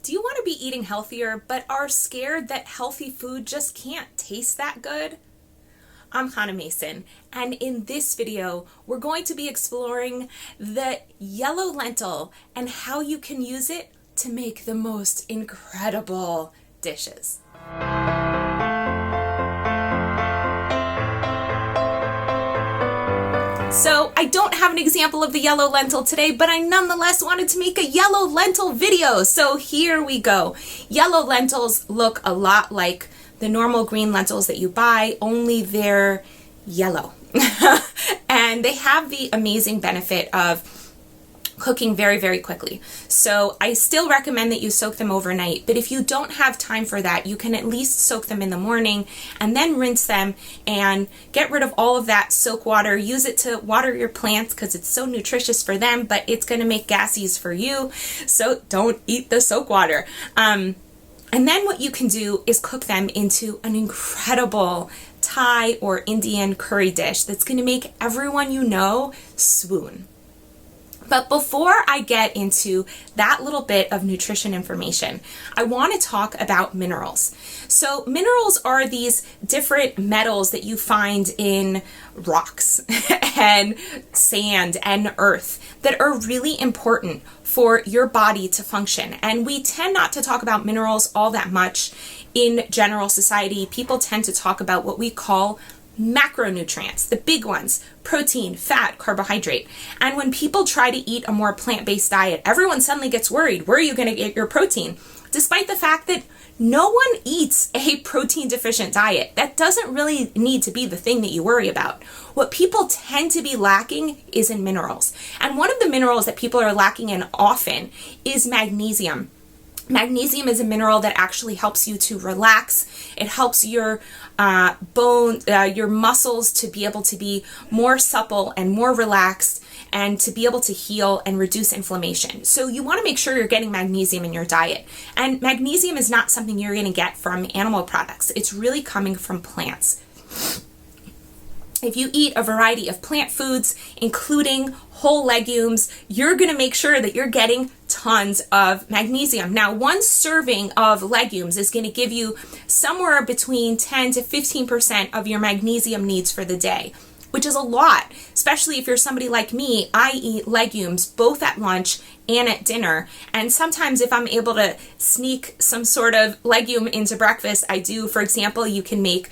Do you want to be eating healthier but are scared that healthy food just can't taste that good? I'm Hannah Mason, and in this video, we're going to be exploring the yellow lentil and how you can use it to make the most incredible dishes. So I don't have an example of the yellow lentil today, but I nonetheless wanted to make a yellow lentil video. So here we go. Yellow lentils look a lot like the normal green lentils that you buy, only they're yellow. And they have the amazing benefit of cooking very, very quickly. So I still recommend that you soak them overnight, but if you don't have time for that, you can at least soak them in the morning and then rinse them and get rid of all of that soak water. Use it to water your plants because it's so nutritious for them, but it's going to make gases for you. So don't eat the soak water. And then what you can do is cook them into an incredible Thai or Indian curry dish that's going to make everyone you know swoon. But before I get into that little bit of nutrition information, I want to talk about minerals. So minerals are these different metals that you find in rocks and sand and earth that are really important for your body to function. And we tend not to talk about minerals all that much in general society. People tend to talk about what we call macronutrients, the big ones: protein, fat, carbohydrate. And when people try to eat a more plant-based diet, everyone suddenly gets worried. Where are you going to get your protein? Despite the fact that no one eats a protein deficient diet. That doesn't really need to be the thing that you worry about. What people tend to be lacking is in minerals. And one of the minerals that people are lacking in often is magnesium. Magnesium is a mineral that actually helps you to relax. It helps your your muscles to be able to be more supple and more relaxed and to be able to heal and reduce inflammation. So you want to make sure you're getting magnesium in your diet. And magnesium is not something you're going to get from animal products. It's really coming from plants. If you eat a variety of plant foods, including whole legumes, you're going to make sure that you're getting tons of magnesium. Now, one serving of legumes is going to give you somewhere between 10 to 15% of your magnesium needs for the day, which is a lot, especially if you're somebody like me. I eat legumes both at lunch and at dinner. And sometimes if I'm able to sneak some sort of legume into breakfast, I do. For example, you can make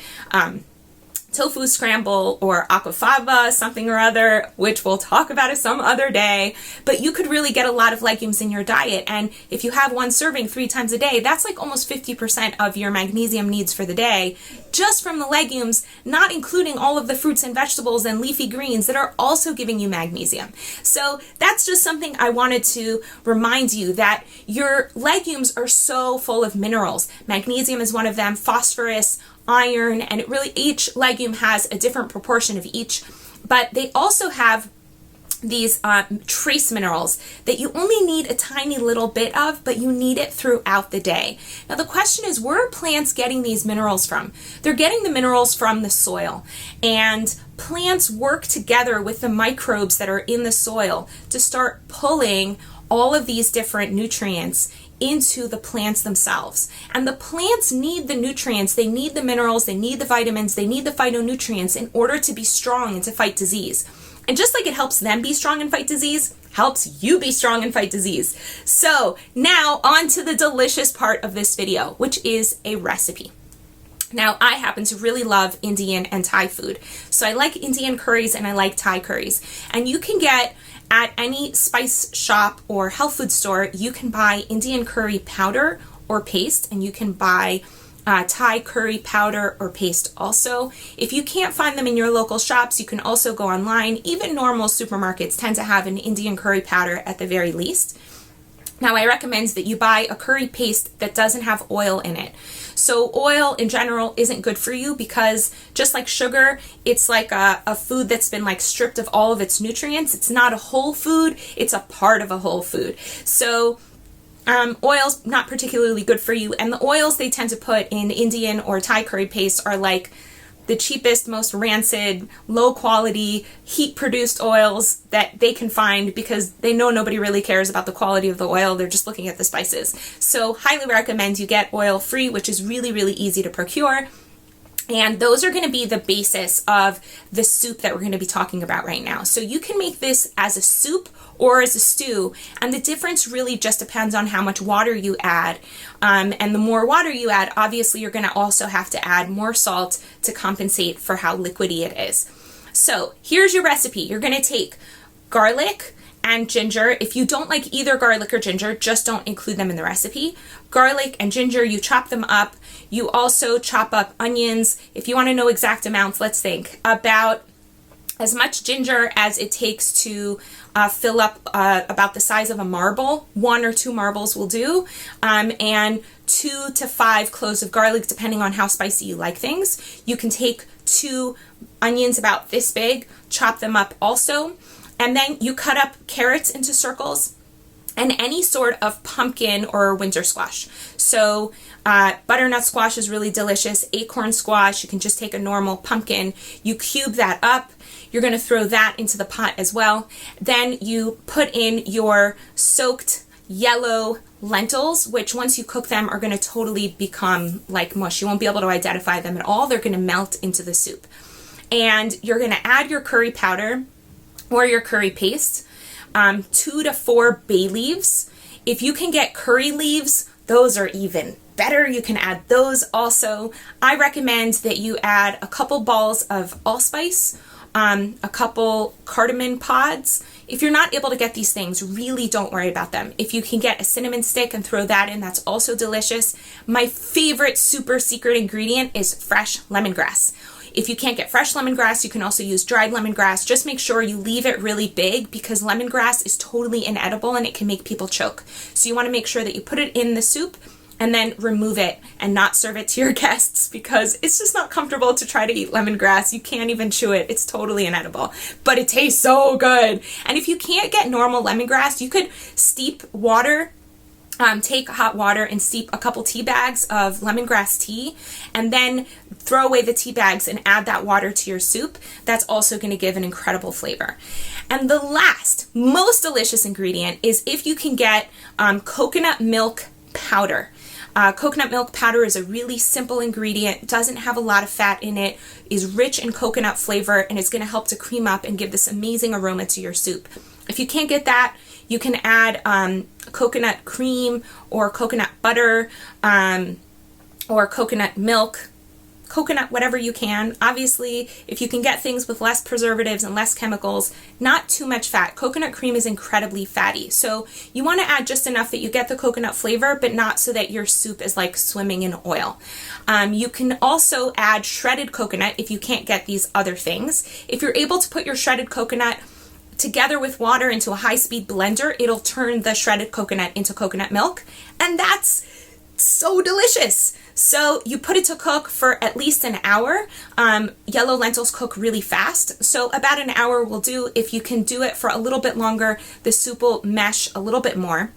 tofu scramble or aquafaba, something or other, which we'll talk about it some other day. But you could really get a lot of legumes in your diet. And if you have one serving 3 times a day, that's like almost 50% of your magnesium needs for the day, just from the legumes, not including all of the fruits and vegetables and leafy greens that are also giving you magnesium. So that's just something I wanted to remind you, that your legumes are so full of minerals. Magnesium is one of them, phosphorus, iron, and it really, each legume has a different proportion of each, but they also have these trace minerals that you only need a tiny little bit of, but you need it throughout the day. Now the question is, where are plants getting these minerals from? They're getting the minerals from the soil, and plants work together with the microbes that are in the soil to start pulling all of these different nutrients into the plants themselves. And the plants need the nutrients, they need the minerals, they need the vitamins, they need the phytonutrients in order to be strong and to fight disease. And just like it helps them be strong and fight disease, helps you be strong and fight disease. So now on to the delicious part of this video, which is a recipe. Now, I happen to really love Indian and Thai food. So I like Indian curries and I like Thai curries. And you can get at any spice shop or health food store, you can buy Indian curry powder or paste, and you can buy Thai curry powder or paste also. If you can't find them in your local shops, you can also go online. Even normal supermarkets tend to have an Indian curry powder at the very least. Now, I recommend that you buy a curry paste that doesn't have oil in it. So oil in general isn't good for you because just like sugar, it's like a food that's been like stripped of all of its nutrients. It's not a whole food, it's a part of a whole food. So oil's not particularly good for you. And the oils they tend to put in Indian or Thai curry paste are like the cheapest, most rancid, low quality, heat produced oils that they can find because they know nobody really cares about the quality of the oil. They're just looking at the spices. So highly recommend you get oil free, which is really, really easy to procure. And those are going to be the basis of the soup that we're going to be talking about right now. So you can make this as a soup or as a stew, and the difference really just depends on how much water you add. And the more water you add, obviously you're going to also have to add more salt to compensate for how liquidy it is. So here's your recipe. You're going to take garlic and ginger. If you don't like either garlic or ginger, just don't include them in the recipe. Garlic and ginger, you chop them up. You also chop up onions. If you want to know exact amounts, let's think about as much ginger as it takes to fill up about the size of a marble. 1 or 2 marbles will do. And 2 to 5 cloves of garlic, depending on how spicy you like things. You can take 2 onions about this big, chop them up also. And then you cut up carrots into circles and any sort of pumpkin or winter squash. So butternut squash is really delicious. Acorn squash, you can just take a normal pumpkin. You cube that up. You're going to throw that into the pot as well. Then you put in your soaked yellow lentils, which once you cook them are going to totally become like mush. You won't be able to identify them at all. They're going to melt into the soup. And you're going to add your curry powder or your curry paste, 2 to 4 bay leaves. If you can get curry leaves, those are even better. You can add those also. I recommend that you add a couple balls of allspice, a couple cardimmon pods. If you're not able to get these things, really don't worry about them. If you can get a cinnamon stick and throw that in, that's also delicious. My favorite super secret ingredient is fresh lemongrass. If you can't get fresh lemongrass, you can also use dried lemongrass. Just make sure you leave it really big because lemongrass is totally inedible and it can make people choke. So you want to make sure that you put it in the soup and then remove it and not serve it to your guests because it's just not comfortable to try to eat lemongrass. You can't even chew it. It's totally inedible, but it tastes so good. And if you can't get normal lemongrass, you could steep water. Take hot water and steep a couple tea bags of lemongrass tea and then throw away the tea bags and add that water to your soup. That's also going to give an incredible flavor. And the last, most delicious ingredient is if you can get coconut milk powder. Coconut milk powder is a really simple ingredient, doesn't have a lot of fat in it, is rich in coconut flavor, and it's going to help to cream up and give this amazing aroma to your soup. If you can't get that, you can add coconut cream or coconut butter or coconut milk, coconut, whatever you can. Obviously, if you can get things with less preservatives and less chemicals, not too much fat. Coconut cream is incredibly fatty. So you want to add just enough that you get the coconut flavor, but not so that your soup is like swimming in oil. You can also add shredded coconut if you can't get these other things. If you're able to put your shredded coconut together with water into a high-speed blender, it'll turn the shredded coconut into coconut milk, and that's so delicious. So you put it to cook for at least an hour. Yellow lentils cook really fast, so about an hour will do. If you can do it for a little bit longer, the soup will mesh a little bit more.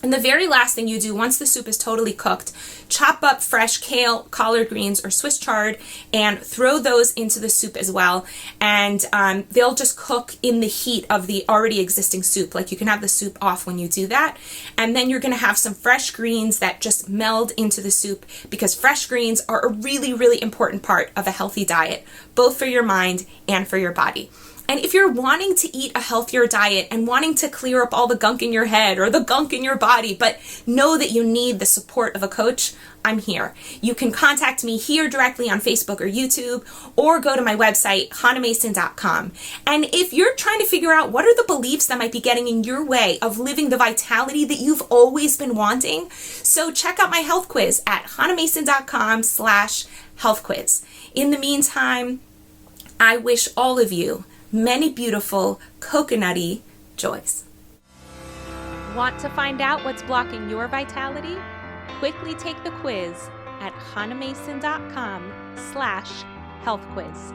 And the very last thing you do once the soup is totally cooked, chop up fresh kale, collard greens, or Swiss chard and throw those into the soup as well. And they'll just cook in the heat of the already existing soup. Like you can have the soup off when you do that. And then you're going to have some fresh greens that just meld into the soup because fresh greens are a really, really important part of a healthy diet, both for your mind and for your body. And if you're wanting to eat a healthier diet and wanting to clear up all the gunk in your head or the gunk in your body, but know that you need the support of a coach, I'm here. You can contact me here directly on Facebook or YouTube, or go to my website, hanamason.com. And if you're trying to figure out what are the beliefs that might be getting in your way of living the vitality that you've always been wanting, so check out my health quiz at hanamason.com/health quiz. In the meantime, I wish all of you many beautiful coconutty joys. Want to find out what's blocking your vitality? Quickly take the quiz at hanamason.com/health quiz.